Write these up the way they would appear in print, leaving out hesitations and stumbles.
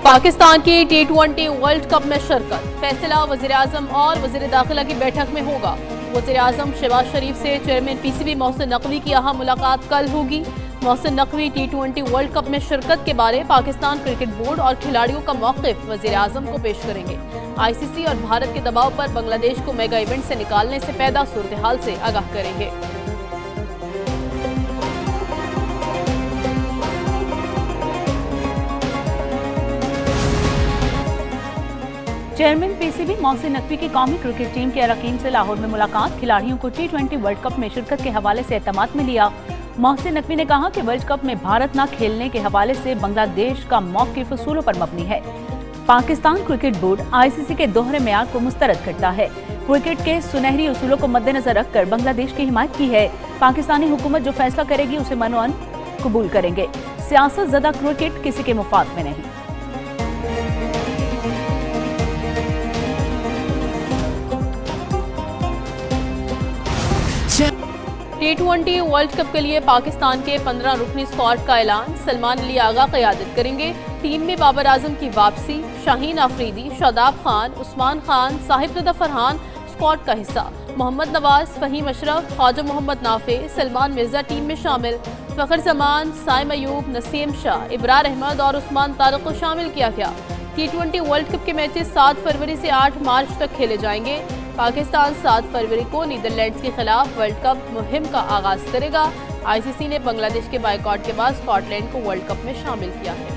पाकिस्तान की T20 world cup में शिरकत, फैसला वज़ीर-ए-आज़म और वज़ीर दाखिला की बैठक में होगा। वज़ीर-ए-आज़म शहबाज शरीफ से चेयरमैन PCB मोहसिन नकवी की अहम मुलाकात कल होगी। Mohsin Naqvi T20 world cup में शिरकत के बारे पाकिस्तान क्रिकेट बोर्ड और खिलाड़ियों का मौक़िफ़ वज़ीर-ए-आज़म को पेश करेंगे। ICC और भारत के दबाव पर बांग्लादेश को मेगा इवेंट से निकालने से पैदा सूरत हाल से आगाह करेंगे। चेयरमैन PCB मोहसिन नकवी की कौमी क्रिकेट टीम के अरकान से लाहौर में मुलाकात, खिलाड़ियों को T20 वर्ल्ड कप में शिरकत के हवाले से एतमाद में लिया। मोहसिन नकवी ने कहा कि वर्ल्ड कप में भारत न खेलने के हवाले से बांग्लादेश का मौक़िफ़ उसूलों पर मबनी है। पाकिस्तान क्रिकेट बोर्ड ICC के दोहरे मेयार को मुस्तरद करता है। क्रिकेट के सुनहरी उसूलों को मद्देनजर रखकर बांग्लादेश की हिमायत की है। पाकिस्तानी हुकूमत जो फैसला करेगी उसे मनोअन कबूल करेंगे। सियासत ज़दा क्रिकेट किसी के मुफाद में नहीं। T20 वर्ल्ड कप के लिए पाकिस्तान के 15 रुकनी स्क्वाड का ऐलान, सलमान अली आगा क़यादत करेंगे। टीम में बाबर आजम की वापसी, शाहीन आफरीदी, शादाब खान, उस्मान खान, साहिबजादा फरहान स्क्वाड का हिस्सा। मोहम्मद नवाज, फहीम अशरफ, ख्वाजा मोहम्मद नाफे, सलमान मिर्जा टीम में शामिल। फ़खर जमान, साइम अयूब, नसीम शाह, इब्रार अहमद और उस्मान तारिक को शामिल किया गया। T20 वर्ल्ड कप के मैचेस 7 फरवरी से 8 मार्च तक खेले जाएंगे। पाकिस्तान 7 फरवरी को नीदरलैंड्स के खिलाफ वर्ल्ड कप मुहिम का आगाज करेगा। ICC ने बांग्लादेश के बायकॉट के बाद स्कॉटलैंड को वर्ल्ड कप में शामिल किया है।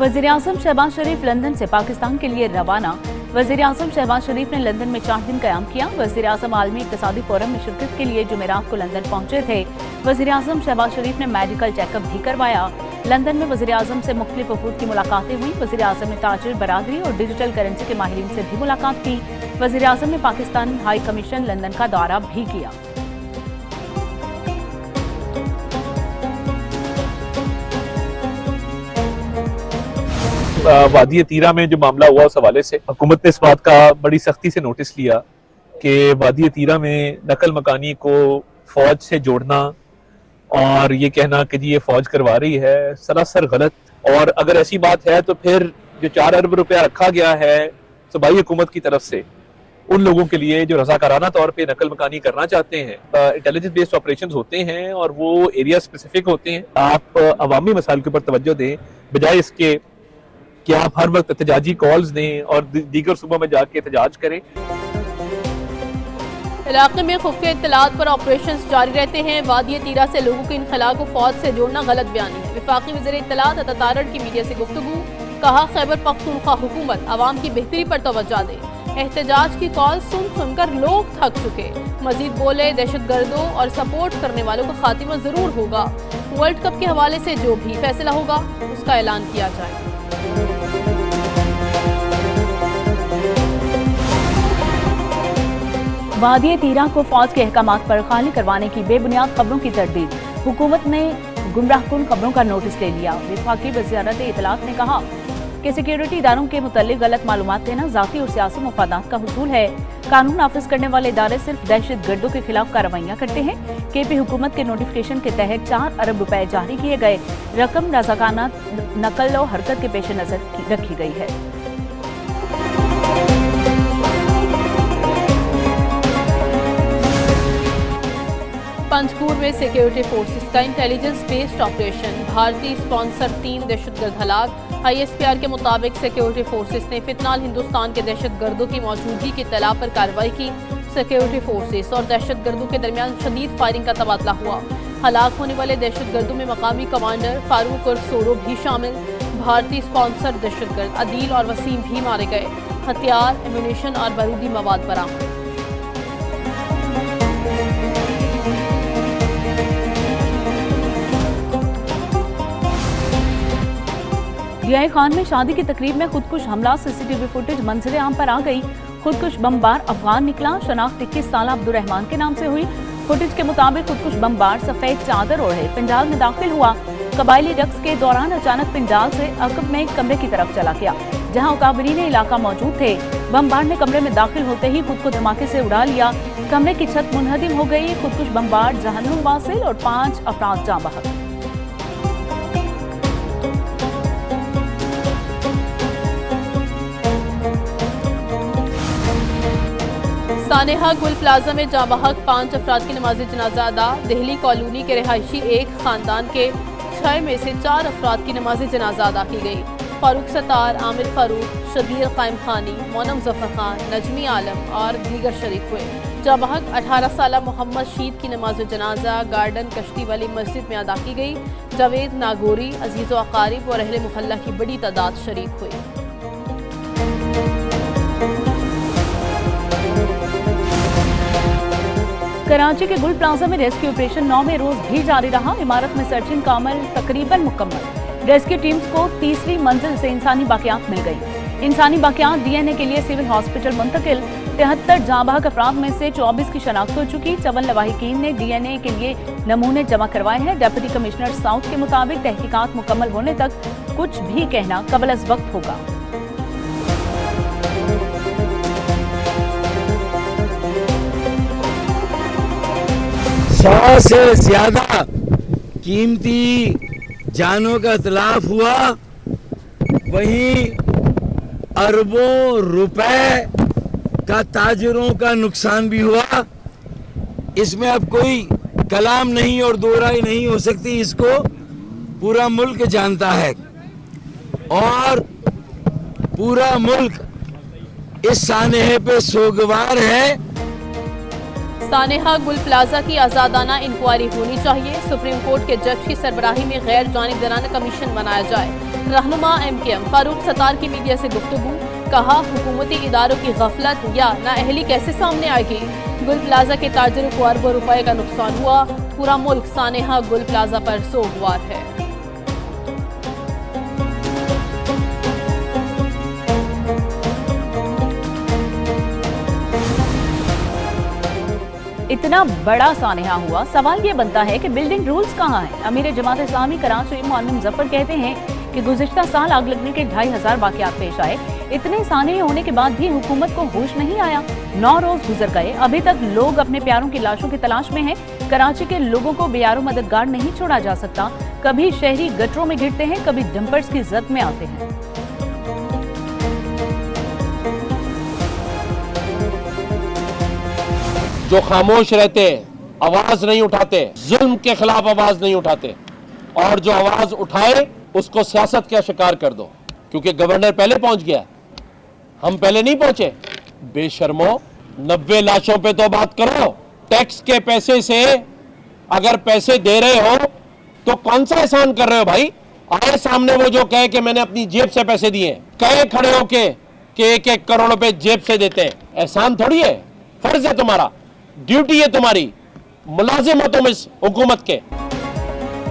वज़ीर-ए-आज़म शहबाज शरीफ लंदन से पाकिस्तान के लिए रवाना। वज़ीर-ए-आज़म शहबाज शरीफ ने लंदन में 4 दिन क़याम किया। वज़ीर-ए-आज़म आलमी इक़्तिसादी फोरम में शिरकत के लिए जुमेरात को लंदन पहुंचे थे। वज़ीर-ए-आज़म शहबाज शरीफ ने मेडिकल चेकअप भी करवाया। लंदन में वज़ीर-ए-आज़म से मुख्तलिफ वफूद की मुलाकातें हुई। वज़ीर-ए-आज़म ने ताजिर बरादरी और डिजिटल करेंसी के माहिरीन से भी मुलाकात की। वज़ीर-ए-आज़म ने पाकिस्तान हाई कमीशन लंदन का दौरा भी किया। वादी तीरा में जो मामला हुआ उस हवाले से हुकूमत ने इस बात का बड़ी सख्ती से नोटिस लिया कि वादी तीरा में नकल मकानी को फौज से जोड़ना और ये कहना कि जी ये फौज करवा रही है, सरासर गलत। और अगर ऐसी बात है तो फिर जो 4 अरब रुपया रखा गया है सूबाई हुकूमत की तरफ से उन लोगों के लिए जो रजाकाराना तौर पे नकल मकानी करना चाहते हैं, इंटेलिजेंस बेस्ड ऑपरेशंस होते हैं और वो एरिया स्पेसिफिक होते हैं। आप अवामी मसाइल के ऊपर तवज्जो दें बजाय इसके कि आप हर वक्त एहतजाजी कॉल्स दें और दीगर सूबों में जाके एहतजाज करें। इलाके में खुफिया इत्तलात पर ऑपरेशंस जारी रहते हैं। वादी तीरा से लोगों के इनखला को फौज से जोड़ना गलत बयानी है। वफाकी वज़ीर इत्तलात अता तारड़ की मीडिया से गुफ्तगू, कहा खैबर पख्तूनख्वा हुकूमत अवाम की बेहतरी पर तवज्जो दे। एहतजाज की कॉल सुन सुनकर लोग थक चुके। मजीद बोले, दहशतगर्दों और सपोर्ट करने वालों का खात्मा जरूर होगा। वर्ल्ड कप के हवाले से जो भी फैसला होगा उसका ऐलान किया जाएगा। वादी तीरा को फौज के अहकामात पर खाली करवाने की बेबुनियाद खबरों की तरदीद। हुकूमत ने गुमराहकुन खबरों का नोटिस ले लिया। वफाकी वज़ारत इत्तलात ने कहा कि सिक्योरिटी इदारों के मुतल्लिक गलत मालूमात देना ज़ाती और सियासी मफादात का हुसूल है। कानून नाफिज करने वाले इदारे सिर्फ दहशत गर्दों के खिलाफ कार्रवाइयाँ करते हैं। KP हुकूमत के नोटिफिकेशन के तहत 4 अरब रुपए जारी किए गए। रकम रज़ाकाना नकल और हरकत के पेश नज़र रखी गई है। पंजकूर में सिक्योरिटी फोर्सेस का इंटेलिजेंस बेस्ड ऑपरेशन, भारतीय स्पॉन्सर 3 दहशतगर्द हलाक। ISPR के मुताबिक सिक्योरिटी फोर्सेस ने फितनाल हिंदुस्तान के दहशतगर्दों की मौजूदगी की इत्तला पर कार्रवाई की। सिक्योरिटी फोर्सेस और दहशतगर्दों के दरमियान शदीद फायरिंग का तबादला हुआ। हलाक होने वाले दहशतगर्दों में मकामी कमांडर फारूक और सोरो भी शामिल। भारतीय स्पॉन्सर दहशतगर्द अदील और वसीम भी मारे गए। हथियार, एम्यूनेशन और बारूदी मवाद बरामद। DI खान में शादी की तकरीब में खुदकुश हमला, CCTV फुटेज मंजर आम पर आ गई। खुदकुश बमबार अफगान निकला, शनाख्त 21 साल अब्दुर्रहमान के नाम से हुई। फुटेज के मुताबिक खुदकुश बमबार सफेद चादर ओढ़े पंजाल में दाखिल हुआ। कबायली रक्स के दौरान अचानक पंजाल से अकब में एक कमरे की तरफ चला गया जहां उकाबरीन इलाका मौजूद थे। बमबार ने कमरे में दाखिल होते ही खुद को धमाके से उड़ा लिया। कमरे की छत मुनहदिम हो गई। खुदकुश बमबार जहन्नुम वासिल और 5 अफराद जाँ बहक। सानेहा गुल प्लाजा में जाँ बहक 5 अफराद की नमाज जनाजा अदा। दिल्ली कॉलोनी के रिहायशी एक खानदान के 6 में से 4 अफराद की नमाज जनाजा अदा की गई। फारूक सतार, आमिर फारूक, शबीर कायम खानी, मोनम जफर खान, नजमी आलम और दीगर शरीक हुए। जाँ बहक 18 साल मोहम्मद शीद की नमाज जनाजा गार्डन कश्ती वाली मस्जिद में अदा की गई। जावेद नागोरी, अजीज़ व अकारिब और अहले मोहल्ला की बड़ी तादाद शरीक हुई। कराची के गुल प्लाजा में रेस्क्यू ऑपरेशन 9वें रोज भी जारी रहा। इमारत में सर्चिंग का अमल तकरीबन मुकम्मल। रेस्क्यू टीम्स को तीसरी मंजिल से इंसानी बाकियात मिल गई। इंसानी बाकियात डीएनए के लिए सिविल हॉस्पिटल मुंतकिल। 73 जाँ बहक अफराद में से 24 की शनाख्त हो चुकी। 54 लवाहिकीन ने डीएनए के लिए नमूने जमा करवाए हैं। डिप्टी कमिश्नर साउथ के मुताबिक तहकीकात मुकम्मल होने तक कुछ भी कहना कबल अज़ वक्त होगा। 100 से ज्यादा कीमती जानों का इतलाफ हुआ, वहीं अरबों रुपए का ताजरों का नुकसान भी हुआ। इसमें अब कोई कलाम नहीं और दो राय नहीं हो सकती। इसको पूरा मुल्क जानता है और पूरा मुल्क इस सानेहे पे सोगवार है। सानेहा गुल प्लाजा की आज़ादाना इंक्वायरी होनी चाहिए। सुप्रीम कोर्ट के जज की सरबराही में गैर जानिबदाराना कमीशन बनाया जाए। रहनुमा MKM फारूक सतार की मीडिया से गुफ्तगू, कहा हुकूमती इदारों की गफलत या नाअहली कैसे सामने आएगी। गुल प्लाजा के ताजरों को अरबों रुपए का नुकसान हुआ। पूरा मुल्क सानेहा गुल प्लाजा पर सोगवार है। इतना बड़ा सानेहा हुआ, सवाल ये बनता है कि बिल्डिंग रूल्स कहाँ हैं। अमीर जमात इस्लामी कराची मोहम्मद जफर कहते हैं कि गुज़िश्ता साल आग लगने के 2500 वाक़यात पेश आए। इतने सानेहे होने के बाद भी हुकूमत को होश नहीं आया। 9 रोज गुजर गए, अभी तक लोग अपने प्यारों की लाशों की तलाश में हैं। कराची के लोगों को बेयारो मददगार नहीं छोड़ा जा सकता। कभी शहरी गटरों में गिरते हैं, कभी डंपर्स की जद में आते हैं। जो खामोश रहते, आवाज नहीं उठाते, जुल्म के खिलाफ आवाज नहीं उठाते, और जो आवाज उठाए उसको सियासत का शिकार कर दो, क्योंकि गवर्नर पहले पहुंच गया, हम पहले नहीं पहुंचे। बेशर्मो, 90 लाशों पे तो बात करो। टैक्स के पैसे से अगर पैसे दे रहे हो तो कौन सा एहसान कर रहे हो भाई। आए सामने वो जो कहे कि मैंने अपनी जेब से पैसे दिए, कहे खड़े होके कि 1-1 करोड़ रुपए जेब से देते हैं। एहसान थोड़ी है, फर्ज है तुम्हारा, ड्यूटी है तुम्हारी, मुलाजिम हो तुम इस हुकूमत के।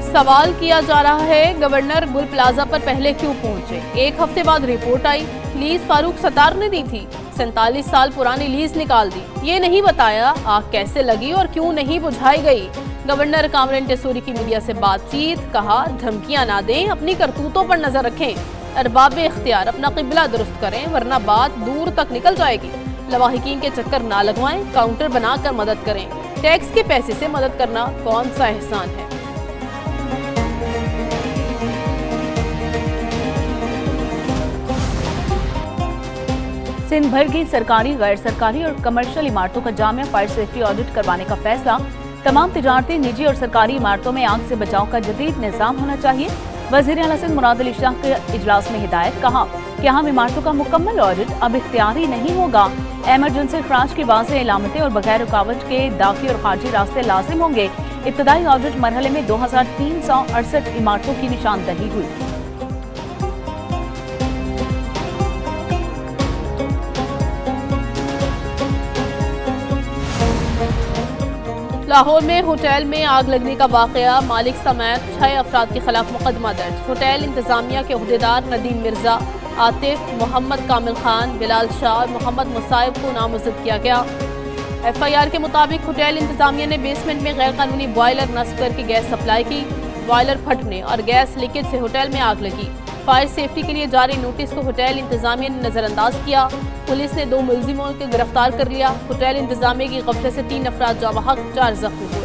सवाल किया जा रहा है गवर्नर गुल प्लाजा पर पहले क्यों पहुंचे। 1 हफ्ते बाद रिपोर्ट आई, लीज फारूक सतार ने दी थी। 47 साल पुरानी लीज निकाल दी। ये नहीं बताया आग कैसे लगी और क्यों नहीं बुझाई गई। गवर्नर कामरान टेसूरी की मीडिया से बातचीत, कहा धमकियां ना दें, अपनी करतूतों पर नजर रखें। अरबाब इख्तियार अपना किबला दुरुस्त करें, वरना बात दूर तक निकल जाएगी। लवाहिकीन के चक्कर ना लगवाएं, काउंटर बनाकर मदद करें। टैक्स के पैसे से मदद करना कौन सा एहसान है। सिंध भर की सरकारी, गैर सरकारी और कमर्शियल इमारतों का जामिया फायर सेफ्टी ऑडिट करवाने का फैसला। तमाम तिजारती, निजी और सरकारी इमारतों में आग से बचाव का जदीद निज़ाम होना चाहिए। वज़ीर आला सिंध मुराद अली शाह के इजलास में हिदायत, कहा कि अहम इमारतों का मुकम्मल ऑडिट अब इख्तियारी नहीं होगा। एमरजेंसी खराज की वाज़ेह इलामतें और बगैर रुकावट के दाखिली और खारजी रास्ते लाजिम होंगे। इब्तदाई ऑडिट मरहले में 2368 इमारतों की निशानदही हुई। लाहौर में होटल में आग लगने का वाकया, मालिक समेत 6 अफराद के खिलाफ मुकदमा दर्ज। होटल इंतजामिया के अहदेदार नदीम मिर्जा, आतिफ, मोहम्मद कामिल खान, बिलाल शाह और मोहम्मद मुसाइब को नामजद किया गया। FIR के मुताबिक होटल इंतजामिया ने बेसमेंट में गैर कानूनी बॉयलर नस्ब करके गैस सप्लाई की। बॉयलर फटने और गैस लीकेज से होटल में आग लगी। फायर सेफ्टी के लिए जारी नोटिस को होटल इंतजामिया ने नजरअंदाज किया। पुलिस ने 2 मुलजिमों को गिरफ्तार कर लिया। होटल इंतजामिया की गफलत से 3 अफराद जाँ बहक, 4 जख्मी हुए।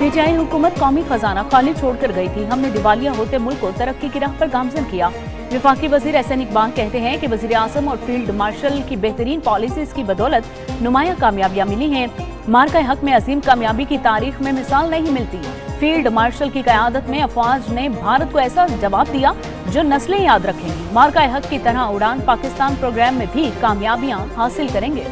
पीटीआई हुकूमत कौमी खजाना खाली छोड़कर गई थी। हमने दिवालिया होते मुल्क को तरक्की की राह पर गामजन किया। विफाकी वजीर एहसन इकबाल कहते हैं कि वजीर आजम और फील्ड मार्शल की बेहतरीन पॉलिसीज की बदौलत नुमाया कामयाबियां मिली हैं। मार्का हक में अजीम कामयाबी की तारीख में मिसाल नहीं मिलती। फील्ड मार्शल की क़यादत में अफवाज ने भारत को ऐसा जवाब दिया जो नस्लें याद रखेंगी। मार्का हक की तरह उड़ान पाकिस्तान प्रोग्राम में भी कामयाबियां हासिल करेंगे।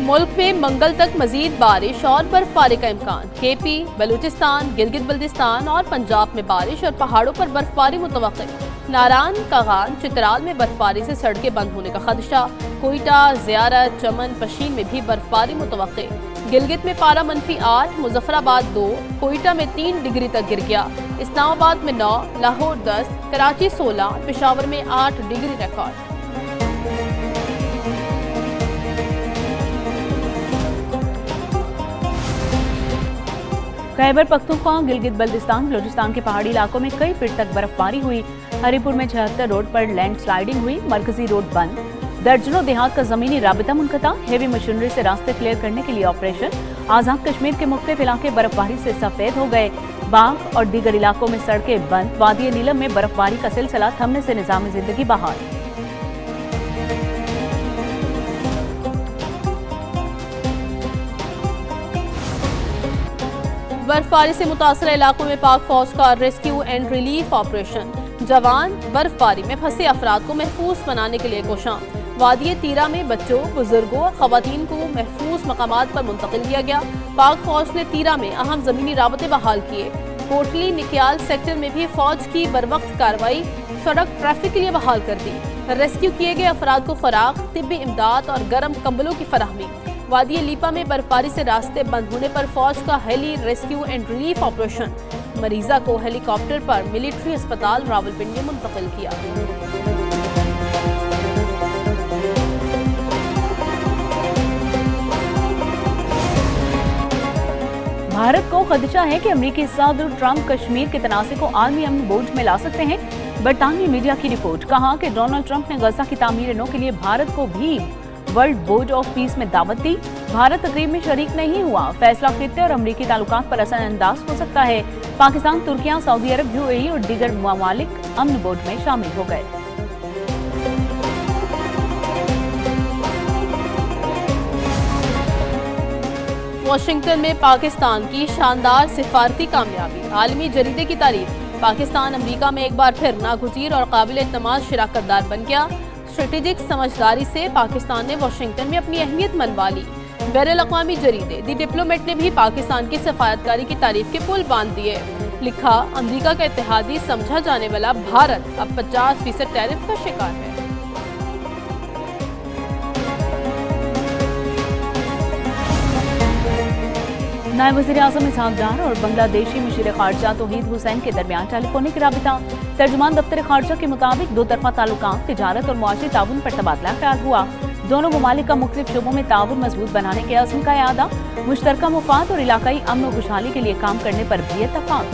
मुल्क में मंगल तक मजीद बारिश और बर्फबारी का इम्कान। केपी, बलूचिस्तान, गिलगित बल्तिस्तान और पंजाब में बारिश और पहाड़ों पर बर्फबारी मुतवक्किल। नारान, कागान, चित्राल में बर्फबारी से सड़कें बंद होने का खदशा। कोयटा, ज़ियारत, चमन, पशीन में भी बर्फबारी मुतवक्किल। गिलगित में पारा -8, मुजफ्फराबाद 2, कोयटा में 3 डिग्री तक गिर गया। इस्लामाबाद में 9, लाहौर 10, कराची 16, पेशावर में 8 डिग्री रिकॉर्ड। खैबर पख्तूनख्वा, गिलगित बल्तिस्तान, बलूचिस्तान के पहाड़ी इलाकों में कई फीट तक बर्फबारी हुई। हरिपुर में 76 रोड पर लैंडस्लाइडिंग हुई। मरकजी रोड बंद। दर्जनों देहात का जमीनी राबिता मुनक़ता। हेवी मशीनरी से रास्ते क्लियर करने के लिए ऑपरेशन। आजाद कश्मीर के मुख्तलिफ इलाके बर्फबारी से सफेद हो गए। बाग और दीगर इलाकों में सड़कें बंद। वादी नीलम में बर्फबारी का सिलसिला थमने से निज़ाम जिंदगी बहाल। बर्फबारी से मुतासरा इलाकों में पाक फौज का रेस्क्यू एंड रिलीफ ऑपरेशन। जवान बर्फबारी में फंसे अफराद को महफूज बनाने के लिए कोशां। वादी तीरा में बच्चों, बुजुर्गों और खवातीन को महफूज मकामात पर मुंतकिल किया गया। पाक फौज ने तीरा में अहम जमीनी राबते बहाल किए। कोटली निक्याल सेक्टर में भी फौज की बरवक्त कार्रवाई सड़क ट्रैफिक के लिए बहाल कर दी। रेस्क्यू किए गए अफराद को खुराक, तिब्बी इमदाद और गर्म कंबलों की फराहमी। वादी लीपा में बर्फबारी से रास्ते बंद होने पर फौज का heli rescue and relief operation. मरीजा को हेलीकॉप्टर पर मिलिट्री अस्पताल रावलपिंडी मुंतकिल किया। भारत को खदशा है कि अमेरिकी सदर ट्रंप कश्मीर के तनाज़े को आलमी अमन बोर्ड में ला सकते हैं। बरतानवी मीडिया की रिपोर्ट। कहा कि डोनाल्ड ट्रंप ने गजा की तामीर नो के लिए भारत को भी वर्ल्ड बोर्ड ऑफ पीस में दावत दी। भारत तकरीब में शरीक नहीं हुआ। फैसला खित्ते और अमरीकी ताल्लुकात पर असरअंदाज हो सकता है। पाकिस्तान, तुर्किया, सऊदी अरब, यूएई और दीगर ममालिक अमन बोर्ड में शामिल हो गए। वाशिंगटन में पाकिस्तान की शानदार सिफारती कामयाबी। आलमी जरीदे की तारीफ। पाकिस्तान अमरीका में एक बार फिर नागुज़ीर और काबिल एतमाद शिराकतदार बन गया। स्ट्रेटेजिक समझदारी से पाकिस्तान ने वाशिंगटन में अपनी अहमियत मनवा ली। बैनुल-अक़वामी जरीदे दी डिप्लोमेट ने भी पाकिस्तान की सफायतकारी की तारीफ के पुल बांध दिए। लिखा, अमरीका का इत्तेहादी समझा जाने वाला भारत अब 50% टैरिफ का शिकार है। नायब वज़ीर-ए-आज़म इसहाक़ डार और बांग्लादेशी मुशीर ख़ारजा तौहीद हुसैन के दरमियान टेलीफोनिक राबिता। तर्जुमान दफ्तर ख़ारजा के मुताबिक दो तरफ़ा ताल्लुकात, तिजारत और मुआशी ताउन पर तबादला ख्याल हुआ। दोनों ममालिक का मुख्तलिफ शोबों में ताउन मजबूत बनाने के अज़्म का यादा। मुश्तरका मुफाद और इलाकाई अमन व खुशहाली के लिए काम करने पर भी इत्तफ़ाक़।